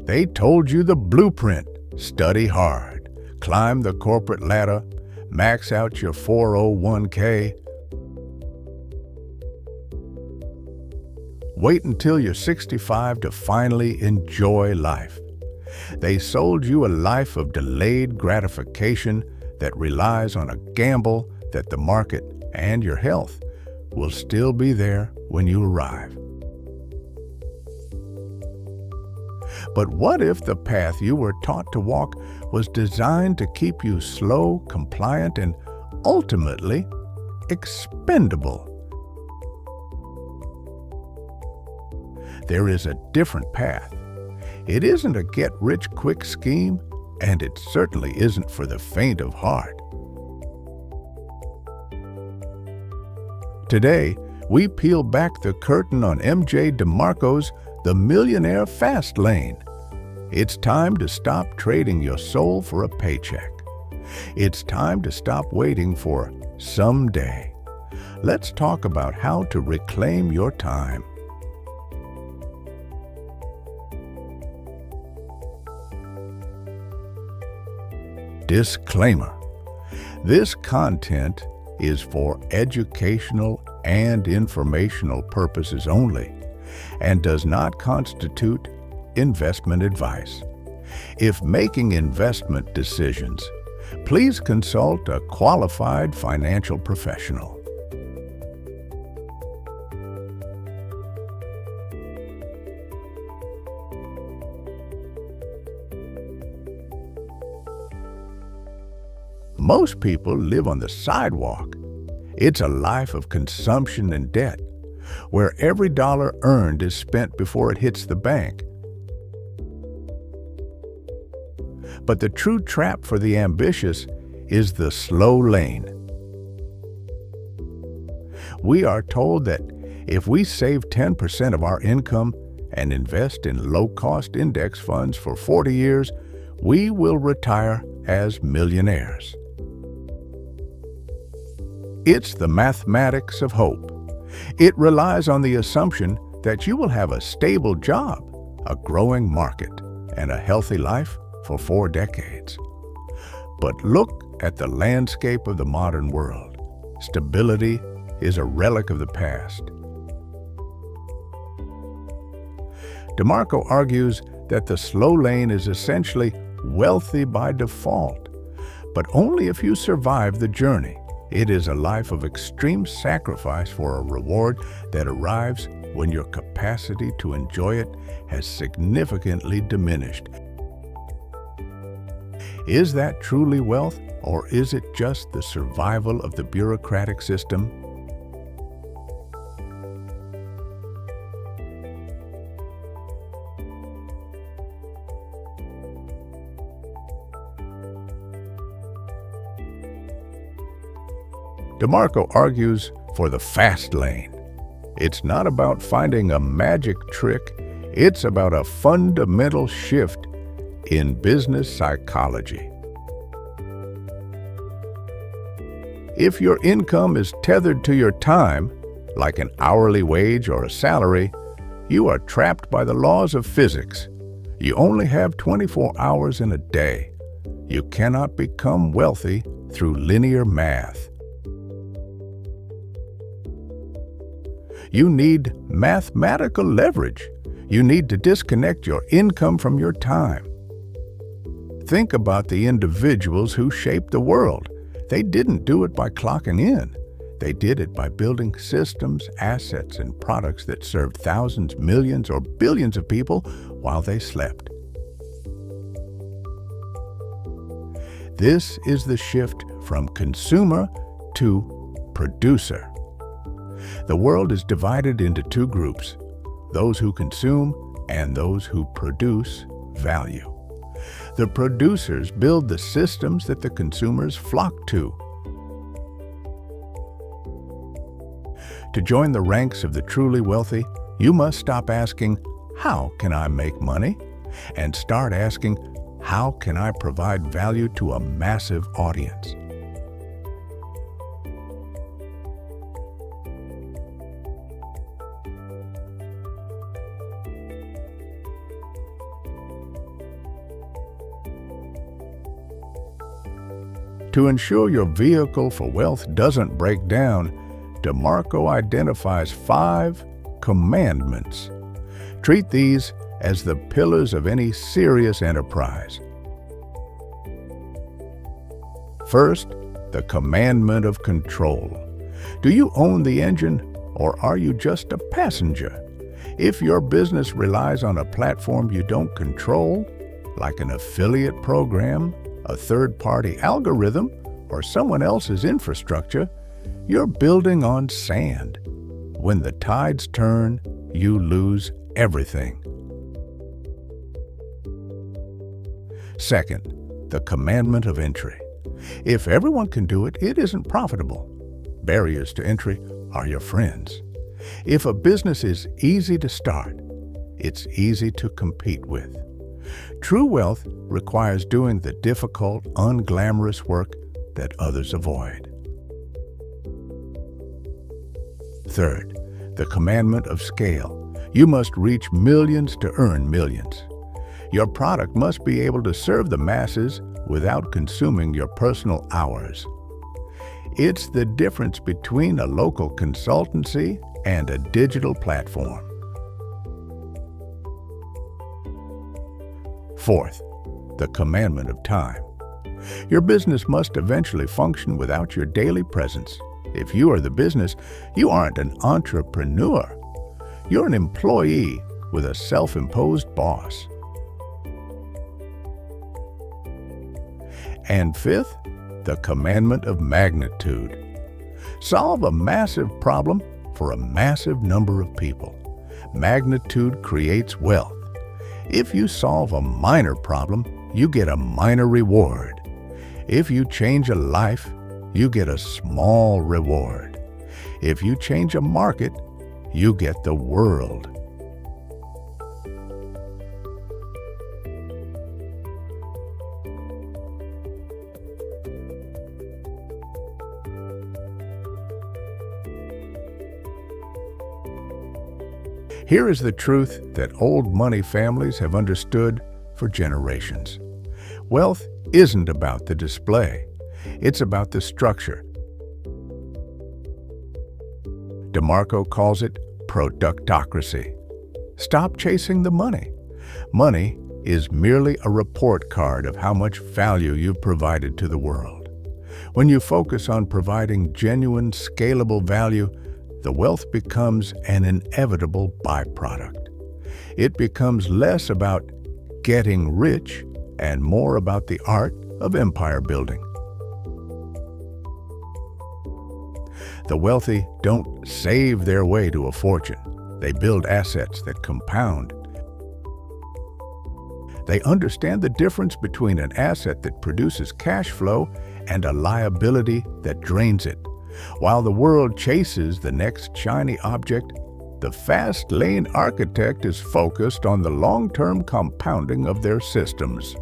They told you the blueprint. Study hard, climb the corporate ladder, max out your 401k. Wait until you're 65 to finally enjoy life. They sold you a life of delayed gratification that relies on a gamble that the market and your health will still be there when you arrive. But what if the path you were taught to walk was designed to keep you slow, compliant, and ultimately expendable? There is a different path. It isn't a get-rich-quick scheme, and it certainly isn't for the faint of heart. Today, we peel back the curtain on MJ DeMarco's The Millionaire Fastlane. It's time to stop trading your soul for a paycheck. It's time to stop waiting for someday. Let's talk about how to reclaim your time. Disclaimer: this content is for educational and informational purposes only and does not constitute investment advice. If making investment decisions, please consult a qualified financial professional. Most people live on the sidewalk. It's a life of consumption and debt, where every dollar earned is spent before it hits the bank. But the true trap for the ambitious is the slow lane. We are told that if we save 10% of our income and invest in low-cost index funds for 40 years, we will retire as millionaires. It's the mathematics of hope. It relies on the assumption that you will have a stable job, a growing market, and a healthy life for 4 decades. But look at the landscape of the modern world. Stability is a relic of the past. DeMarco argues that the slow lane is essentially wealthy by default, but only if you survive the journey. It is a life of extreme sacrifice for a reward that arrives when your capacity to enjoy it has significantly diminished. Is that truly wealth, or is it just the survival of the bureaucratic system? DeMarco argues for the fast lane. It's not about finding a magic trick, it's about a fundamental shift in business psychology. If your income is tethered to your time, like an hourly wage or a salary, you are trapped by the laws of physics. You only have 24 hours in a day. You cannot become wealthy through linear math. You need mathematical leverage. You need to disconnect your income from your time. Think about the individuals who shaped the world. They didn't do it by clocking in. They did it by building systems, assets, and products that served thousands, millions, or billions of people while they slept. This is the shift from consumer to producer. The world is divided into 2 groups, those who consume and those who produce value. The producers build the systems that the consumers flock to. To join the ranks of the truly wealthy, you must stop asking, "How can I make money?" and start asking, "How can I provide value to a massive audience?" To ensure your vehicle for wealth doesn't break down, DeMarco identifies 5 commandments. Treat these as the pillars of any serious enterprise. First, the commandment of control. Do you own the engine, or are you just a passenger? If your business relies on a platform you don't control, like an affiliate program, a third-party algorithm, or someone else's infrastructure, you're building on sand. When the tides turn, you lose everything. Second, the commandment of entry. If everyone can do it, it isn't profitable. Barriers to entry are your friends. If a business is easy to start, it's easy to compete with. True wealth requires doing the difficult, unglamorous work that others avoid. Third, the commandment of scale. You must reach millions to earn millions. Your product must be able to serve the masses without consuming your personal hours. It's the difference between a local consultancy and a digital platform. Fourth, the commandment of time. Your business must eventually function without your daily presence. If you are the business, you aren't an entrepreneur. You're an employee with a self-imposed boss. And fifth, the commandment of magnitude. Solve a massive problem for a massive number of people. Magnitude creates wealth. If you solve a minor problem, you get a minor reward. If you change a life, you get a small reward. If you change a market, you get the world. Here is the truth that old money families have understood for generations. Wealth isn't about the display. It's about the structure. DeMarco calls it productocracy. Stop chasing the money. Money is merely a report card of how much value you've provided to the world. When you focus on providing genuine, scalable value, the wealth becomes an inevitable byproduct. It becomes less about getting rich and more about the art of empire building. The wealthy don't save their way to a fortune. They build assets that compound. They understand the difference between an asset that produces cash flow and a liability that drains it. While the world chases the next shiny object, the fast lane architect is focused on the long-term compounding of their systems.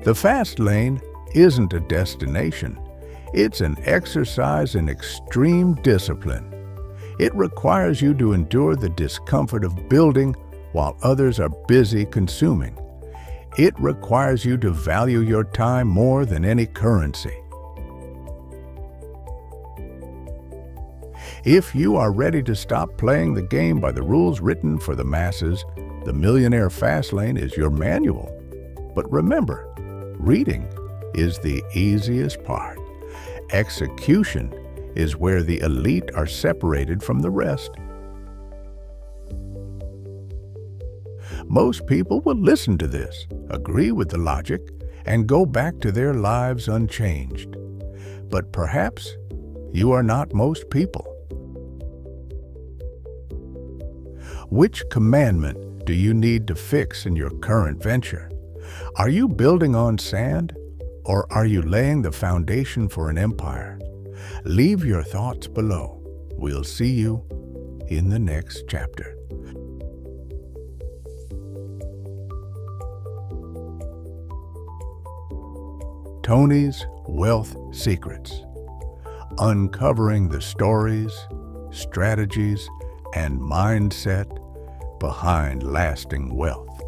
The fast lane isn't a destination. It's an exercise in extreme discipline. It requires you to endure the discomfort of building while others are busy consuming. It requires you to value your time more than any currency. If you are ready to stop playing the game by the rules written for the masses, the Millionaire Fastlane is your manual. But remember, reading is the easiest part. Execution is where the elite are separated from the rest. Most people will listen to this, agree with the logic, and go back to their lives unchanged. But perhaps you are not most people. Which commandment do you need to fix in your current venture? Are you building on sand, or are you laying the foundation for an empire? Leave your thoughts below. We'll see you in the next chapter. Tony's Wealth Secrets. uncovering the stories, strategies, and mindset behind lasting wealth.